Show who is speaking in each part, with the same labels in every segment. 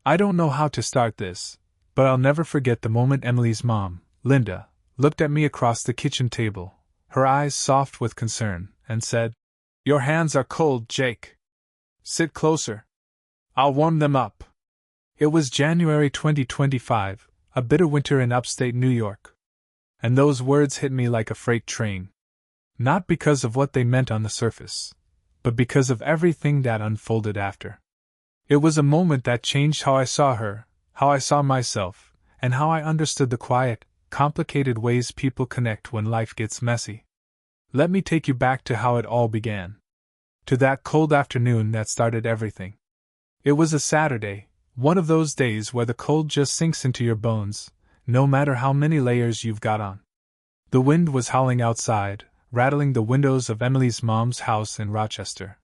Speaker 1: I don't know how to start this, but I'll never forget the moment Emily's mom, Linda, looked at me across the kitchen table, her eyes soft with concern, and said, "Your hands are cold, Jake. Sit closer. I'll warm them up." It was January 2025, a bitter winter in upstate New York. And those words hit me like a freight train. Not because of what they meant on the surface, but because of everything that unfolded after. It was a moment that changed how I saw her, how I saw myself, and how I understood the quiet, complicated ways people connect when life gets messy. Let me take you back to how it all began. To that cold afternoon that started everything. It was a Saturday, one of those days where the cold just sinks into your bones, no matter how many layers you've got on. The wind was howling outside, rattling the windows of Emily's mom's house in Rochester.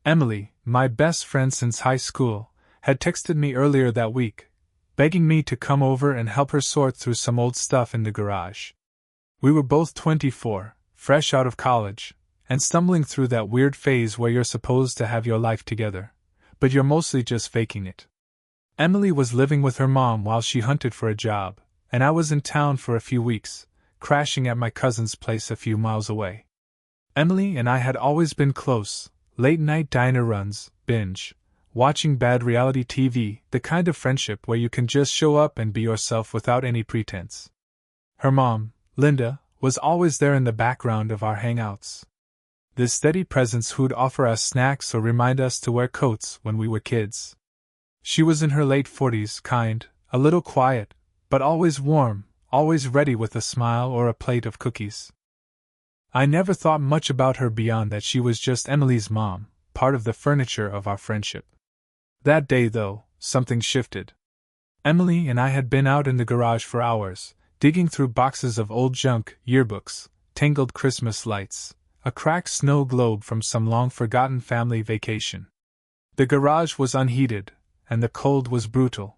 Speaker 1: Emily, my best friend since high school, had texted me earlier that week, begging me to come over and help her sort through some old stuff in the garage. We were both 24, fresh out of college, and stumbling through that weird phase where you're supposed to have your life together, but you're mostly just faking it. Emily was living with her mom while she hunted for a job, and I was in town for a few weeks, crashing at my cousin's place a few miles away. Emily and I had always been close, late-night diner runs, binge, watching bad reality TV, the kind of friendship where you can just show up and be yourself without any pretense. Her mom, Linda, was always there in the background of our hangouts. This steady presence who'd offer us snacks or remind us to wear coats when we were kids. She was in her late 40s, kind, a little quiet, but always warm, always ready with a smile or a plate of cookies. I never thought much about her beyond that she was just Emily's mom, part of the furniture of our friendship. That day, though, something shifted. Emily and I had been out in the garage for hours, digging through boxes of old junk, yearbooks, tangled Christmas lights, a cracked snow globe from some long-forgotten family vacation. The garage was unheated, and the cold was brutal.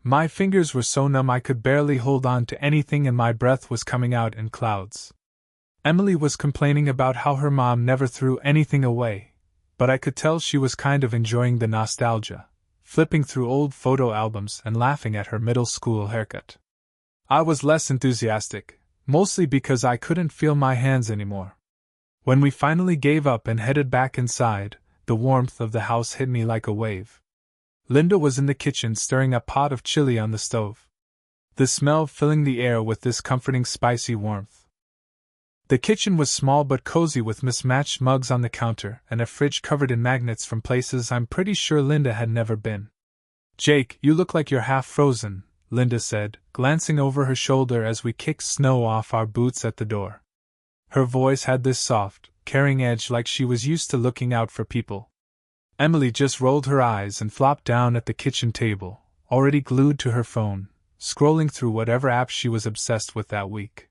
Speaker 1: My fingers were so numb I could barely hold on to anything and my breath was coming out in clouds. Emily was complaining about how her mom never threw anything away, but I could tell she was kind of enjoying the nostalgia, flipping through old photo albums and laughing at her middle school haircut. I was less enthusiastic, mostly because I couldn't feel my hands anymore. When we finally gave up and headed back inside, the warmth of the house hit me like a wave. Linda was in the kitchen stirring a pot of chili on the stove, the smell filling the air with this comforting spicy warmth. The kitchen was small but cozy with mismatched mugs on the counter and a fridge covered in magnets from places I'm pretty sure Linda had never been. "Jake, you look like you're half frozen," Linda said, glancing over her shoulder as we kicked snow off our boots at the door. Her voice had this soft, caring edge like she was used to looking out for people. Emily just rolled her eyes and flopped down at the kitchen table, already glued to her phone, scrolling through whatever app she was obsessed with that week.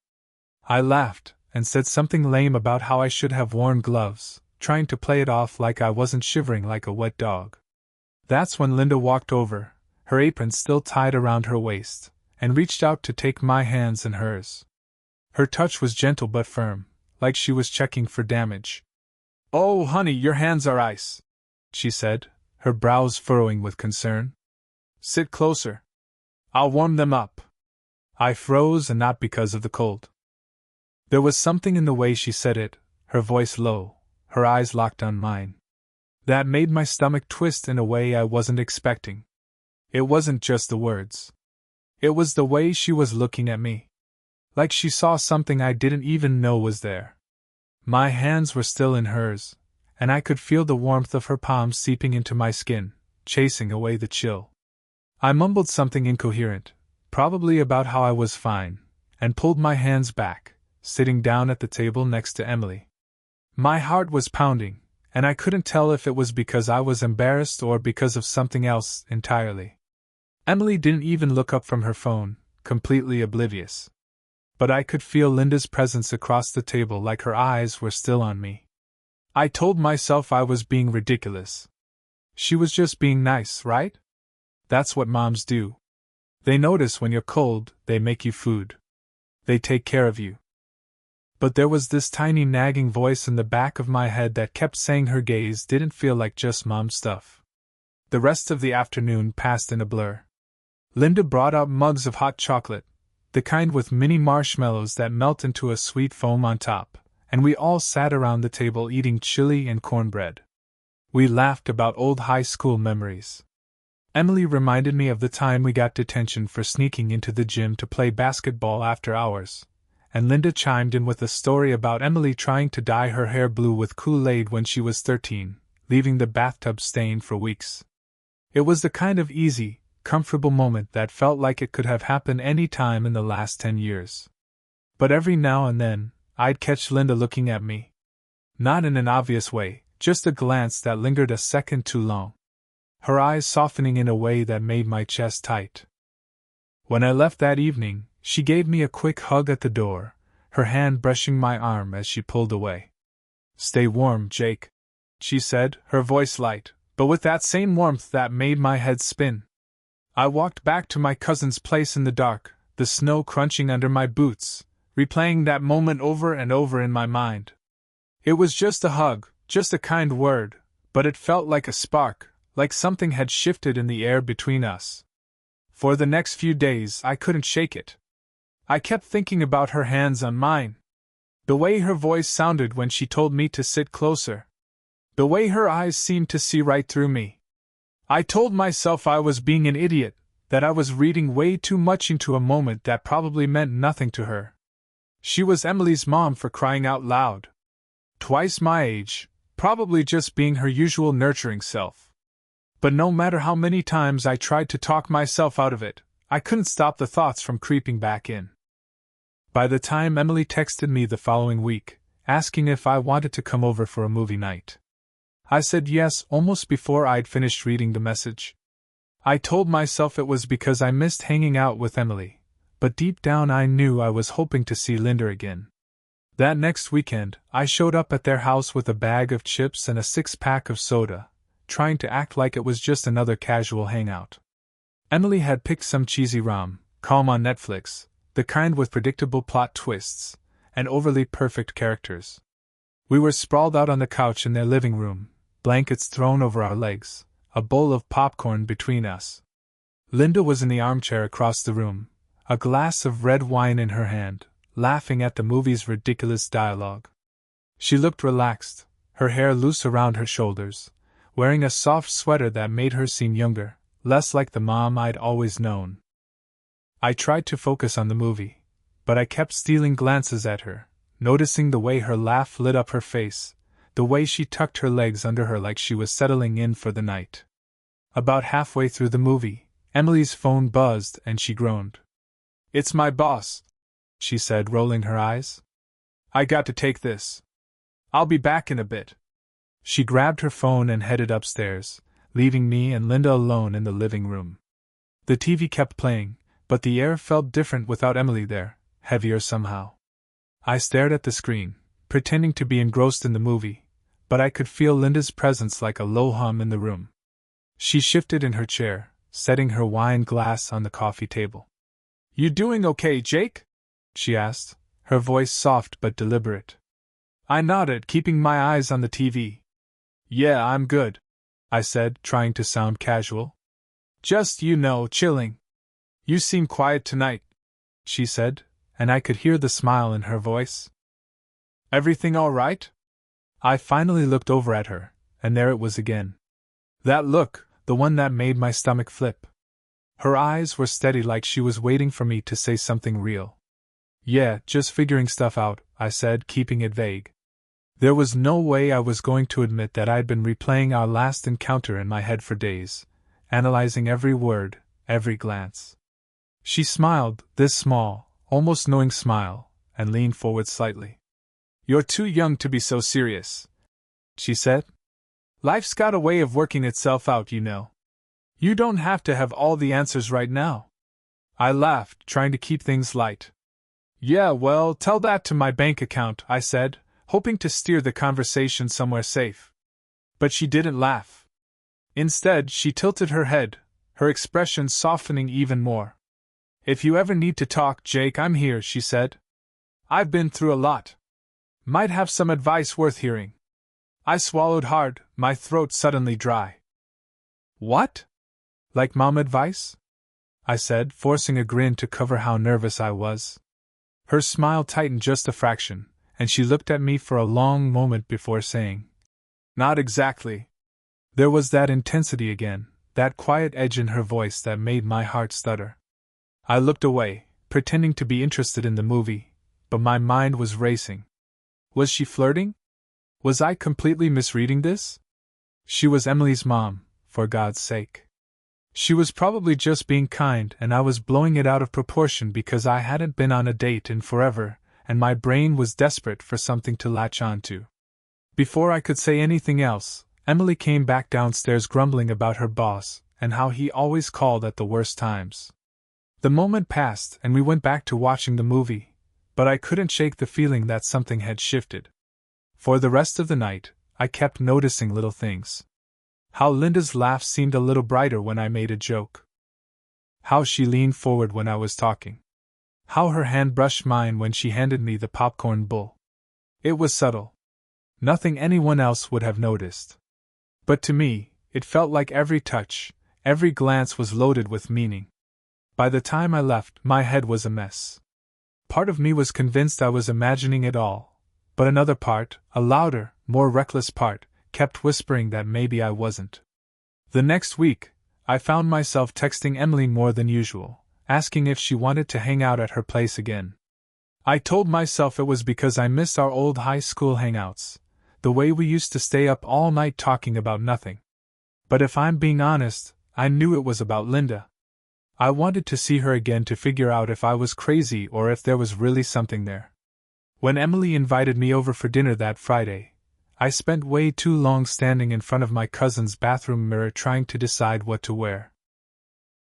Speaker 1: I laughed and said something lame about how I should have worn gloves, trying to play it off like I wasn't shivering like a wet dog. That's when Linda walked over, her apron still tied around her waist, and reached out to take my hands in hers. Her touch was gentle but firm, like she was checking for damage. "Oh, honey, your hands are ice," she said, her brows furrowing with concern. "Sit closer. I'll warm them up." I froze, and not because of the cold. There was something in the way she said it, her voice low, her eyes locked on mine, that made my stomach twist in a way I wasn't expecting. It wasn't just the words. It was the way she was looking at me. Like she saw something I didn't even know was there. My hands were still in hers, and I could feel the warmth of her palms seeping into my skin, chasing away the chill. I mumbled something incoherent, probably about how I was fine, and pulled my hands back, sitting down at the table next to Emily. My heart was pounding, and I couldn't tell if it was because I was embarrassed or because of something else entirely. Emily didn't even look up from her phone, completely oblivious. But I could feel Linda's presence across the table, like her eyes were still on me. I told myself I was being ridiculous. She was just being nice, right? That's what moms do. They notice when you're cold, they make you food. They take care of you. But there was this tiny nagging voice in the back of my head that kept saying her gaze didn't feel like just mom stuff. The rest of the afternoon passed in a blur. Linda brought out mugs of hot chocolate, the kind with mini marshmallows that melt into a sweet foam on top, and we all sat around the table eating chili and cornbread. We laughed about old high school memories. Emily reminded me of the time we got detention for sneaking into the gym to play basketball after hours, and Linda chimed in with a story about Emily trying to dye her hair blue with Kool-Aid when she was 13, leaving the bathtub stained for weeks. It was the kind of easy, comfortable moment that felt like it could have happened any time in the last 10 years. But every now and then, I'd catch Linda looking at me. Not in an obvious way, just a glance that lingered a second too long. Her eyes softening in a way that made my chest tight. When I left that evening, she gave me a quick hug at the door, her hand brushing my arm as she pulled away. "Stay warm, Jake," she said, her voice light, but with that same warmth that made my head spin. I walked back to my cousin's place in the dark, the snow crunching under my boots, replaying that moment over and over in my mind. It was just a hug, just a kind word, but it felt like a spark, like something had shifted in the air between us. For the next few days, I couldn't shake it. I kept thinking about her hands on mine. The way her voice sounded when she told me to sit closer. The way her eyes seemed to see right through me. I told myself I was being an idiot, that I was reading way too much into a moment that probably meant nothing to her. She was Emily's mom, for crying out loud. Twice my age, probably just being her usual nurturing self. But no matter how many times I tried to talk myself out of it, I couldn't stop the thoughts from creeping back in. By the time Emily texted me the following week, asking if I wanted to come over for a movie night, I said yes almost before I'd finished reading the message. I told myself it was because I missed hanging out with Emily, but deep down I knew I was hoping to see Linda again. That next weekend, I showed up at their house with a bag of chips and a 6-pack of soda, trying to act like it was just another casual hangout. Emily had picked some cheesy rom-com on Netflix, the kind with predictable plot twists and overly perfect characters. We were sprawled out on the couch in their living room, blankets thrown over our legs, a bowl of popcorn between us. Linda was in the armchair across the room, a glass of red wine in her hand, laughing at the movie's ridiculous dialogue. She looked relaxed, her hair loose around her shoulders, wearing a soft sweater that made her seem younger, less like the mom I'd always known. I tried to focus on the movie, but I kept stealing glances at her, noticing the way her laugh lit up her face, the way she tucked her legs under her like she was settling in for the night. About halfway through the movie, Emily's phone buzzed and she groaned. "It's my boss," she said, rolling her eyes. "I got to take this. I'll be back in a bit." She grabbed her phone and headed upstairs, leaving me and Linda alone in the living room. The TV kept playing, but the air felt different without Emily there, heavier somehow. I stared at the screen, pretending to be engrossed in the movie, but I could feel Linda's presence like a low hum in the room. She shifted in her chair, setting her wine glass on the coffee table. "You doing okay, Jake?" she asked, her voice soft but deliberate. I nodded, keeping my eyes on the TV. "Yeah, I'm good," I said, trying to sound casual. "Just, chilling." "You seem quiet tonight," she said, and I could hear the smile in her voice. "Everything all right?" I finally looked over at her, and there it was again. That look, the one that made my stomach flip. Her eyes were steady, like she was waiting for me to say something real. "Yeah, just figuring stuff out," I said, keeping it vague. There was no way I was going to admit that I'd been replaying our last encounter in my head for days, analyzing every word, every glance. She smiled, this small, almost knowing smile, and leaned forward slightly. "You're too young to be so serious," she said. "Life's got a way of working itself out, You don't have to have all the answers right now." I laughed, trying to keep things light. "Yeah, well, tell that to my bank account," I said, hoping to steer the conversation somewhere safe. But she didn't laugh. Instead, she tilted her head, her expression softening even more. "If you ever need to talk, Jake, I'm here," she said. "I've been through a lot. Might have some advice worth hearing." I swallowed hard, my throat suddenly dry. What? Like Mom advice? I said, forcing a grin to cover how nervous I was. Her smile tightened just a fraction, and she looked at me for a long moment before saying, Not exactly. There was that intensity again, that quiet edge in her voice that made my heart stutter. I looked away, pretending to be interested in the movie, but my mind was racing. Was she flirting? Was I completely misreading this? She was Emily's mom, for God's sake. She was probably just being kind, and I was blowing it out of proportion because I hadn't been on a date in forever, and my brain was desperate for something to latch on to. Before I could say anything else, Emily came back downstairs grumbling about her boss, and how he always called at the worst times. The moment passed, and we went back to watching the movie, but I couldn't shake the feeling that something had shifted. For the rest of the night, I kept noticing little things. How Linda's laugh seemed a little brighter when I made a joke. How she leaned forward when I was talking. How her hand brushed mine when she handed me the popcorn bowl. It was subtle. Nothing anyone else would have noticed. But to me, it felt like every touch, every glance was loaded with meaning. By the time I left, my head was a mess. Part of me was convinced I was imagining it all, but another part, a louder, more reckless part, kept whispering that maybe I wasn't. The next week, I found myself texting Emily more than usual, asking if she wanted to hang out at her place again. I told myself it was because I missed our old high school hangouts, the way we used to stay up all night talking about nothing. But if I'm being honest, I knew it was about Linda. I wanted to see her again to figure out if I was crazy or if there was really something there. When Emily invited me over for dinner that Friday, I spent way too long standing in front of my cousin's bathroom mirror trying to decide what to wear.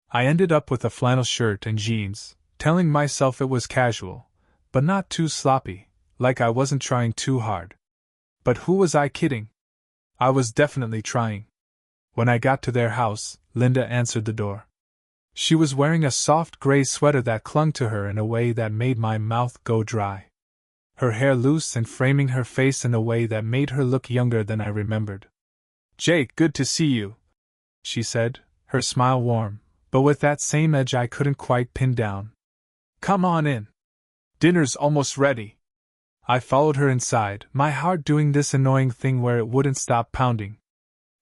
Speaker 1: I ended up with a flannel shirt and jeans, telling myself it was casual, but not too sloppy, like I wasn't trying too hard. But who was I kidding? I was definitely trying. When I got to their house, Linda answered the door. She was wearing a soft gray sweater that clung to her in a way that made my mouth go dry. Her hair loose and framing her face in a way that made her look younger than I remembered. "Jake, good to see you," she said, her smile warm, but with that same edge I couldn't quite pin down. "Come on in. Dinner's almost ready." I followed her inside, my heart doing this annoying thing where it wouldn't stop pounding.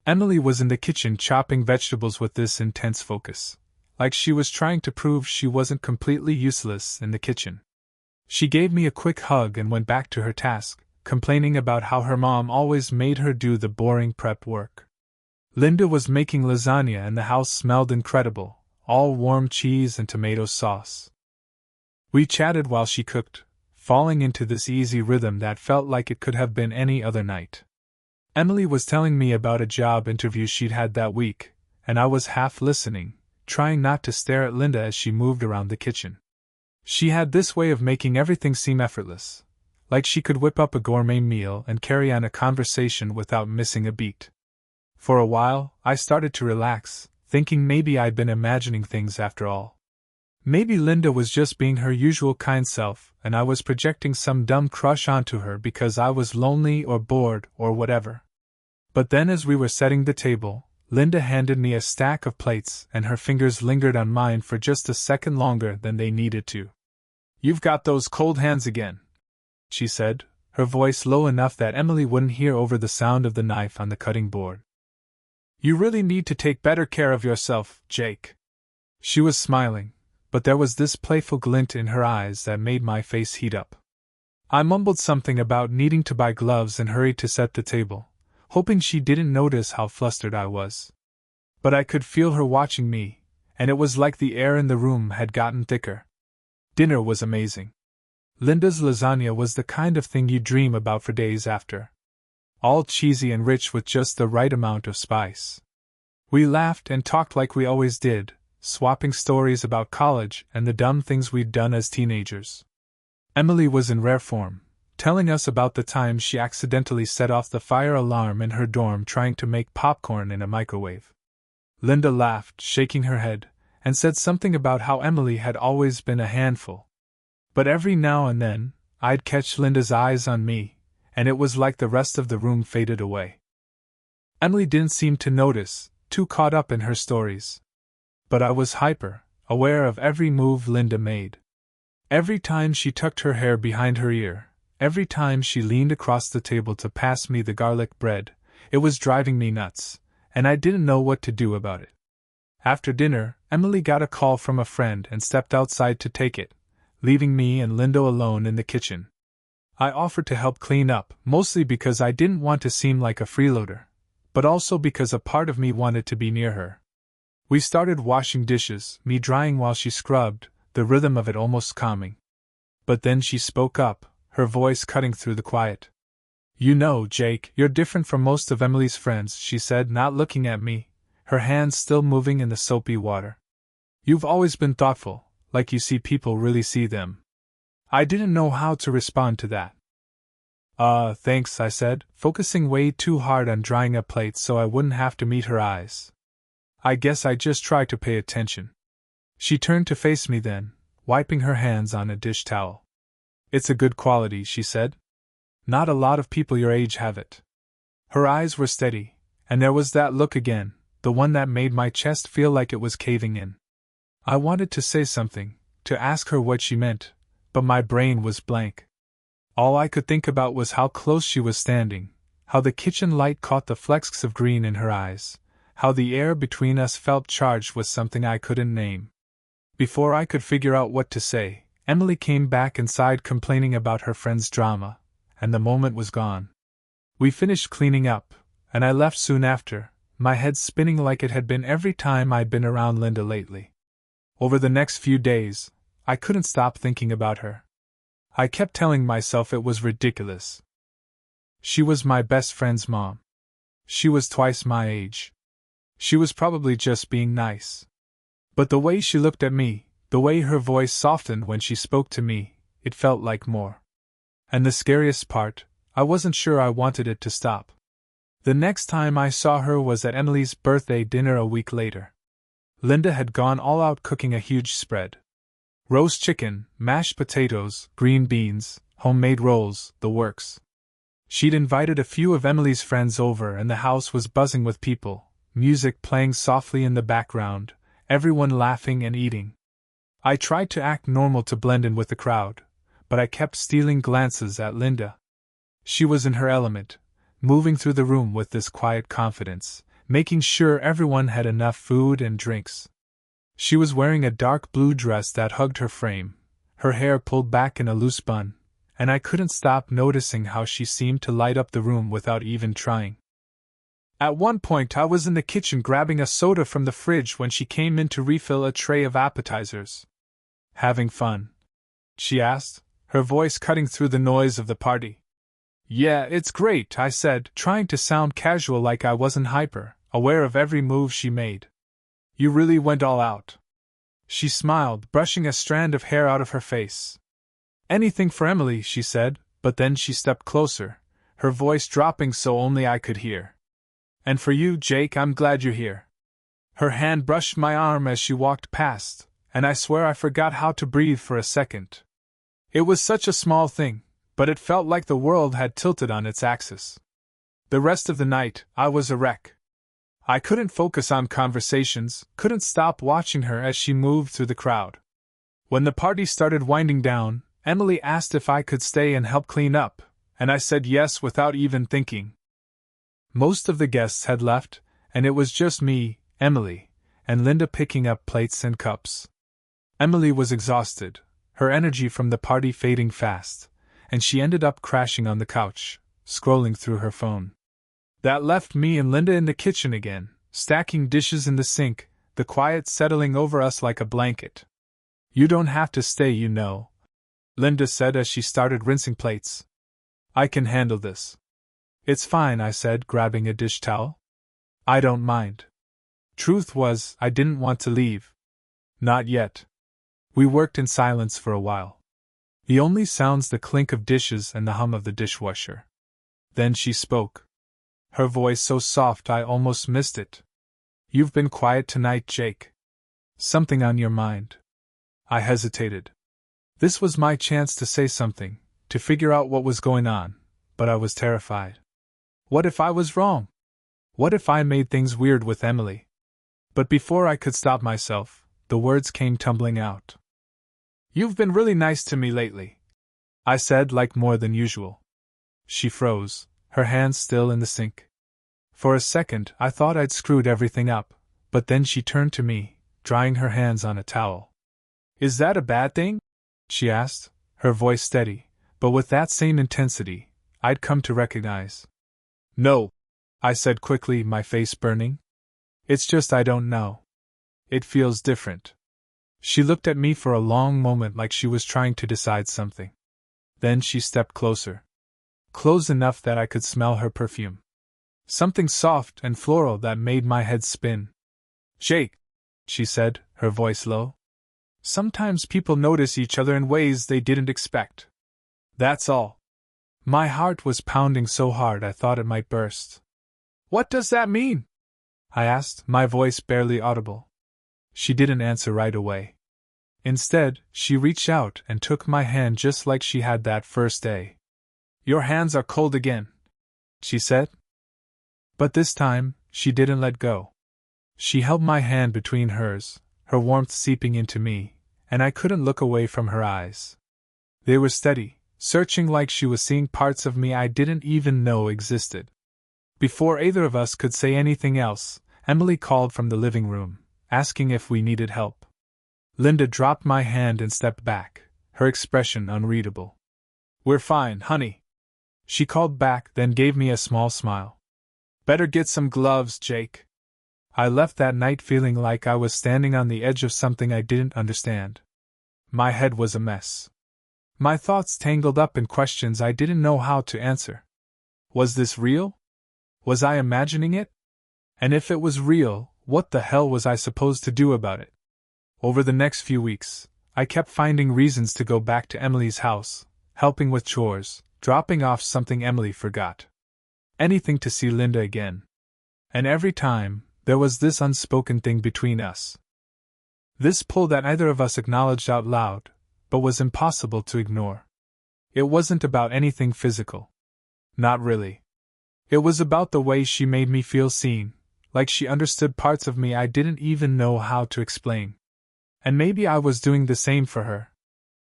Speaker 1: Emily was in the kitchen chopping vegetables with this intense focus, like she was trying to prove she wasn't completely useless in the kitchen. She gave me a quick hug and went back to her task, complaining about how her mom always made her do the boring prep work. Linda was making lasagna and the house smelled incredible, all warm cheese and tomato sauce. We chatted while she cooked, falling into this easy rhythm that felt like it could have been any other night. Emily was telling me about a job interview she'd had that week, and I was half listening, trying not to stare at Linda as she moved around the kitchen. She had this way of making everything seem effortless, like she could whip up a gourmet meal and carry on a conversation without missing a beat. For a while, I started to relax, thinking maybe I'd been imagining things after all. Maybe Linda was just being her usual kind self, and I was projecting some dumb crush onto her because I was lonely or bored or whatever. But then as we were setting the table, Linda handed me a stack of plates and her fingers lingered on mine for just a second longer than they needed to. "You've got those cold hands again," she said, her voice low enough that Emily wouldn't hear over the sound of the knife on the cutting board. "You really need to take better care of yourself, Jake." She was smiling, but there was this playful glint in her eyes that made my face heat up. I mumbled something about needing to buy gloves and hurried to set the table, hoping she didn't notice how flustered I was. But I could feel her watching me, and it was like the air in the room had gotten thicker. Dinner was amazing. Linda's lasagna was the kind of thing you dream about for days after. All cheesy and rich with just the right amount of spice. We laughed and talked like we always did, swapping stories about college and the dumb things we'd done as teenagers. Emily was in rare form, telling us about the time she accidentally set off the fire alarm in her dorm trying to make popcorn in a microwave. Linda laughed, shaking her head, and said something about how Emily had always been a handful. But every now and then, I'd catch Linda's eyes on me, and it was like the rest of the room faded away. Emily didn't seem to notice, too caught up in her stories. But I was hyper, aware of every move Linda made. Every time she tucked her hair behind her ear, every time she leaned across the table to pass me the garlic bread, it was driving me nuts, and I didn't know what to do about it. After dinner, Emily got a call from a friend and stepped outside to take it, leaving me and Linda alone in the kitchen. I offered to help clean up, mostly because I didn't want to seem like a freeloader, but also because a part of me wanted to be near her. We started washing dishes, me drying while she scrubbed, the rhythm of it almost calming. But then she spoke up, her voice cutting through the quiet. "You know, Jake, you're different from most of Emily's friends," she said, not looking at me, her hands still moving in the soapy water. "You've always been thoughtful, like you see people really see them." I didn't know how to respond to that. Thanks," I said, focusing way too hard on drying a plate so I wouldn't have to meet her eyes. "I guess I just try to pay attention." She turned to face me then, wiping her hands on a dish towel. "It's a good quality," she said. "Not a lot of people your age have it." Her eyes were steady, and there was that look again, the one that made my chest feel like it was caving in. I wanted to say something, to ask her what she meant, but my brain was blank. All I could think about was how close she was standing, how the kitchen light caught the flecks of green in her eyes, how the air between us felt charged with something I couldn't name. Before I could figure out what to say, Emily came back inside complaining about her friend's drama, and the moment was gone. We finished cleaning up, and I left soon after, my head spinning like it had been every time I'd been around Linda lately. Over the next few days, I couldn't stop thinking about her. I kept telling myself it was ridiculous. She was my best friend's mom. She was twice my age. She was probably just being nice. But the way she looked at me, the way her voice softened when she spoke to me, it felt like more. And the scariest part, I wasn't sure I wanted it to stop. The next time I saw her was at Emily's birthday dinner a week later. Linda had gone all out cooking a huge spread. Roast chicken, mashed potatoes, green beans, homemade rolls, the works. She'd invited a few of Emily's friends over and the house was buzzing with people, music playing softly in the background, everyone laughing and eating. I tried to act normal to blend in with the crowd, but I kept stealing glances at Linda. She was in her element, moving through the room with this quiet confidence, making sure everyone had enough food and drinks. She was wearing a dark blue dress that hugged her frame, her hair pulled back in a loose bun, and I couldn't stop noticing how she seemed to light up the room without even trying. At one point I was in the kitchen grabbing a soda from the fridge when she came in to refill a tray of appetizers. "Having fun?" she asked, her voice cutting through the noise of the party. "Yeah, it's great," I said, trying to sound casual like I wasn't hyper, aware of every move she made. "You really went all out." She smiled, brushing a strand of hair out of her face. "Anything for Emily," she said, but then she stepped closer, her voice dropping so only I could hear. "And for you, Jake, I'm glad you're here." Her hand brushed my arm as she walked past, and I swear I forgot how to breathe for a second. It was such a small thing, but it felt like the world had tilted on its axis. The rest of the night, I was a wreck. I couldn't focus on conversations, couldn't stop watching her as she moved through the crowd. When the party started winding down, Emily asked if I could stay and help clean up, and I said yes without even thinking. Most of the guests had left, and it was just me, Emily, and Linda picking up plates and cups. Emily was exhausted, her energy from the party fading fast, and she ended up crashing on the couch, scrolling through her phone. That left me and Linda in the kitchen again, stacking dishes in the sink, the quiet settling over us like a blanket. "You don't have to stay, you know," Linda said as she started rinsing plates. "I can handle this." "It's fine," I said, grabbing a dish towel. "I don't mind." Truth was, I didn't want to leave. Not yet. We worked in silence for a while. The only sounds the clink of dishes and the hum of the dishwasher. Then she spoke. Her voice so soft I almost missed it. "You've been quiet tonight, Jake. Something on your mind?" I hesitated. This was my chance to say something, to figure out what was going on, but I was terrified. What if I was wrong? What if I made things weird with Emily? But before I could stop myself, the words came tumbling out. "You've been really nice to me lately," I said, like more than usual. She froze, her hands still in the sink. For a second, I thought I'd screwed everything up, but then she turned to me, drying her hands on a towel. "Is that a bad thing?" she asked, her voice steady, but with that same intensity I'd come to recognize. "No," I said quickly, my face burning. "It's just I don't know. It feels different." She looked at me for a long moment like she was trying to decide something. Then she stepped closer. Close enough that I could smell her perfume. Something soft and floral that made my head spin. "Jake," she said, her voice low. "Sometimes people notice each other in ways they didn't expect. That's all." My heart was pounding so hard I thought it might burst. "What does that mean?" I asked, my voice barely audible. She didn't answer right away. Instead, she reached out and took my hand just like she had that first day. "Your hands are cold again," she said. But this time, she didn't let go. She held my hand between hers, her warmth seeping into me, and I couldn't look away from her eyes. They were steady, searching like she was seeing parts of me I didn't even know existed. Before either of us could say anything else, Emily called from the living room, asking if we needed help. Linda dropped my hand and stepped back, her expression unreadable. "We're fine, honey," she called back, then gave me a small smile. "Better get some gloves, Jake." I left that night feeling like I was standing on the edge of something I didn't understand. My head was a mess. My thoughts tangled up in questions I didn't know how to answer. Was this real? Was I imagining it? And if it was real, what the hell was I supposed to do about it? Over the next few weeks, I kept finding reasons to go back to Emily's house, helping with chores, dropping off something Emily forgot. Anything to see Linda again. And every time, there was this unspoken thing between us. This pull that neither of us acknowledged out loud, but was impossible to ignore. It wasn't about anything physical. Not really. It was about the way she made me feel seen, like she understood parts of me I didn't even know how to explain. And maybe I was doing the same for her.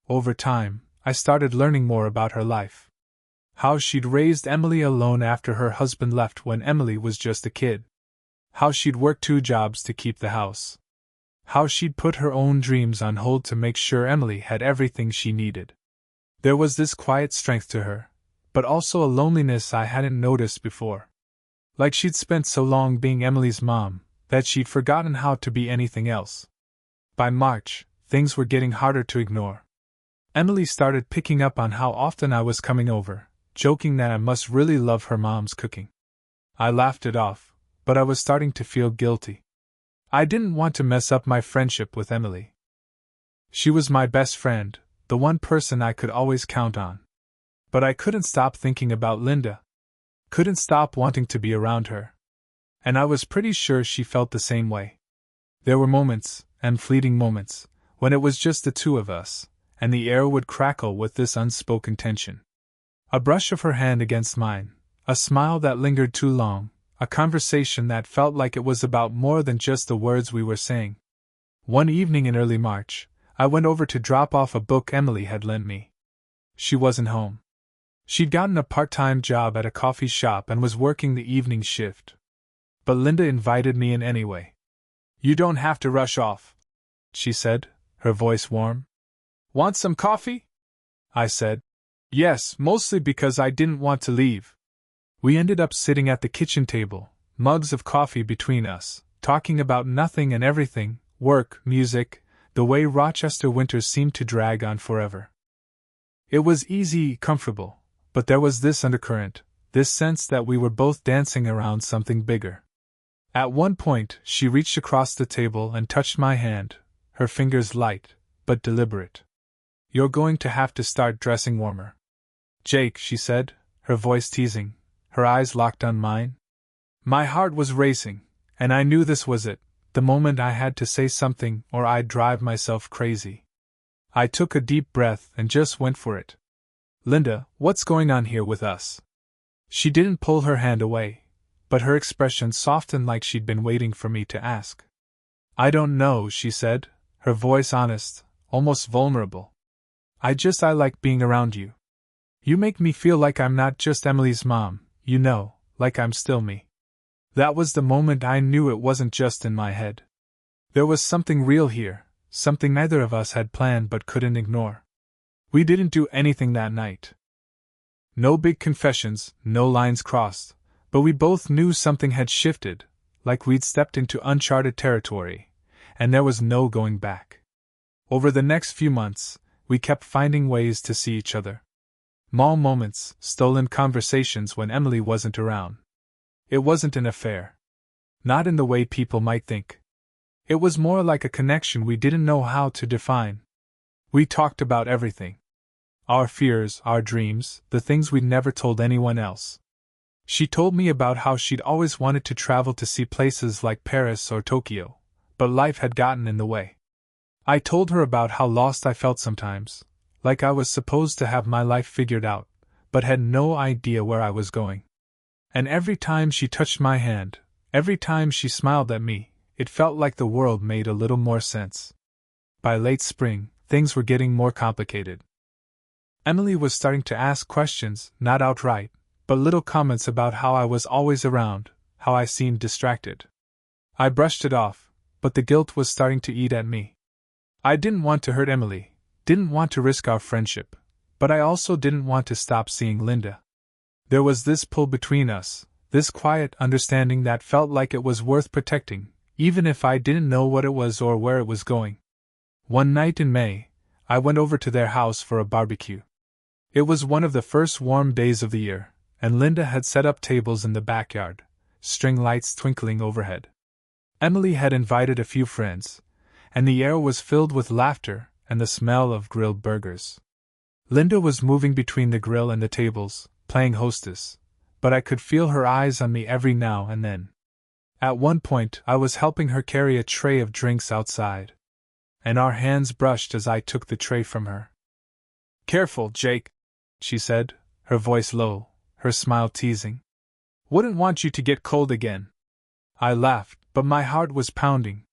Speaker 1: Over time, I started learning more about her life. How she'd raised Emily alone after her husband left when Emily was just a kid. How she'd worked 2 jobs to keep the house. How she'd put her own dreams on hold to make sure Emily had everything she needed. There was this quiet strength to her, but also a loneliness I hadn't noticed before. Like she'd spent so long being Emily's mom, that she'd forgotten how to be anything else. By March, things were getting harder to ignore. Emily started picking up on how often I was coming over, joking that I must really love her mom's cooking. I laughed it off, but I was starting to feel guilty. I didn't want to mess up my friendship with Emily. She was my best friend, the one person I could always count on. But I couldn't stop thinking about Linda. Couldn't stop wanting to be around her. And I was pretty sure she felt the same way. There were moments, and fleeting moments, when it was just the 2 of us, and the air would crackle with this unspoken tension. A brush of her hand against mine, a smile that lingered too long, a conversation that felt like it was about more than just the words we were saying. One evening in early March, I went over to drop off a book Emily had lent me. She wasn't home. She'd gotten a part-time job at a coffee shop and was working the evening shift. But Linda invited me in anyway. "You don't have to rush off," she said, her voice warm. "Want some coffee?" I said. Yes, mostly because I didn't want to leave. We ended up sitting at the kitchen table, mugs of coffee between us, talking about nothing and everything, work, music, the way Rochester winters seemed to drag on forever. It was easy, comfortable, but there was this undercurrent, this sense that we were both dancing around something bigger. At one point, she reached across the table and touched my hand, her fingers light, but deliberate. "You're going to have to start dressing warmer, Jake," she said, her voice teasing, her eyes locked on mine. My heart was racing, and I knew this was it, the moment I had to say something or I'd drive myself crazy. I took a deep breath and just went for it. "Linda, what's going on here with us?" She didn't pull her hand away, but her expression softened like she'd been waiting for me to ask. I don't know, she said, her voice honest, almost vulnerable. I like being around you. You make me feel like I'm not just Emily's mom, you know, like I'm still me. That was the moment I knew it wasn't just in my head. There was something real here, something neither of us had planned but couldn't ignore. We didn't do anything that night. No big confessions, no lines crossed, but we both knew something had shifted, like we'd stepped into uncharted territory, and there was no going back. Over the next few months, we kept finding ways to see each other. Small moments, stolen conversations when Emily wasn't around. It wasn't an affair. Not in the way people might think. It was more like a connection we didn't know how to define. We talked about everything. Our fears, our dreams, the things we'd never told anyone else. She told me about how she'd always wanted to travel to see places like Paris or Tokyo, but life had gotten in the way. I told her about how lost I felt sometimes, like I was supposed to have my life figured out, but had no idea where I was going. And every time she touched my hand, every time she smiled at me, it felt like the world made a little more sense. By late spring, things were getting more complicated. Emily was starting to ask questions, not outright, but little comments about how I was always around, how I seemed distracted. I brushed it off, but the guilt was starting to eat at me. I didn't want to hurt Emily, didn't want to risk our friendship, but I also didn't want to stop seeing Linda. There was this pull between us, this quiet understanding that felt like it was worth protecting, even if I didn't know what it was or where it was going. One night in May, I went over to their house for a barbecue. It was one of the first warm days of the year, and Linda had set up tables in the backyard, string lights twinkling overhead. Emily had invited a few friends, and the air was filled with laughter and the smell of grilled burgers. Linda was moving between the grill and the tables, playing hostess, but I could feel her eyes on me every now and then. At one point, I was helping her carry a tray of drinks outside, and our hands brushed as I took the tray from her. "Careful, Jake," she said, her voice low, her smile teasing. "Wouldn't want you to get cold again." I laughed, but my heart was pounding.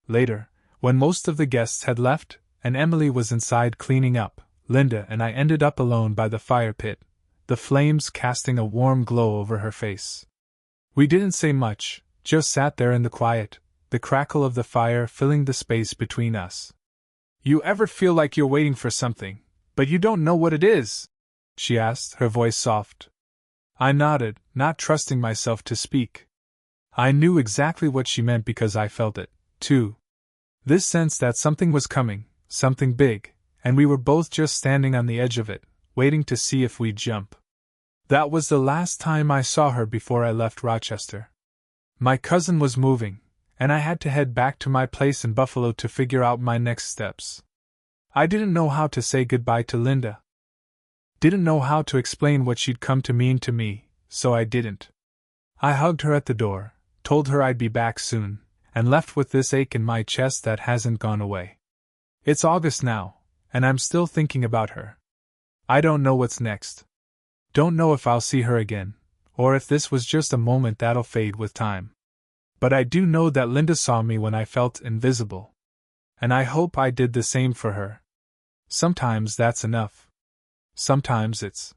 Speaker 1: Later, when most of the guests had left, and Emily was inside cleaning up, Linda and I ended up alone by the fire pit, the flames casting a warm glow over her face. We didn't say much, just sat there in the quiet, the crackle of the fire filling the space between us. "You ever feel like you're waiting for something, but you don't know what it is?" she asked, her voice soft. I nodded, not trusting myself to speak. I knew exactly what she meant because I felt it, too. This sense that something was coming, something big, and we were both just standing on the edge of it, waiting to see if we'd jump. That was the last time I saw her before I left Rochester. My cousin was moving, and I had to head back to my place in Buffalo to figure out my next steps. I didn't know how to say goodbye to Linda. Didn't know how to explain what she'd come to mean to me, so I didn't. I hugged her at the door, told her I'd be back soon, and left with this ache in my chest that hasn't gone away. It's August now, and I'm still thinking about her. I don't know what's next. Don't know if I'll see her again, or if this was just a moment that'll fade with time. But I do know that Linda saw me when I felt invisible. And I hope I did the same for her. Sometimes that's enough. Sometimes it's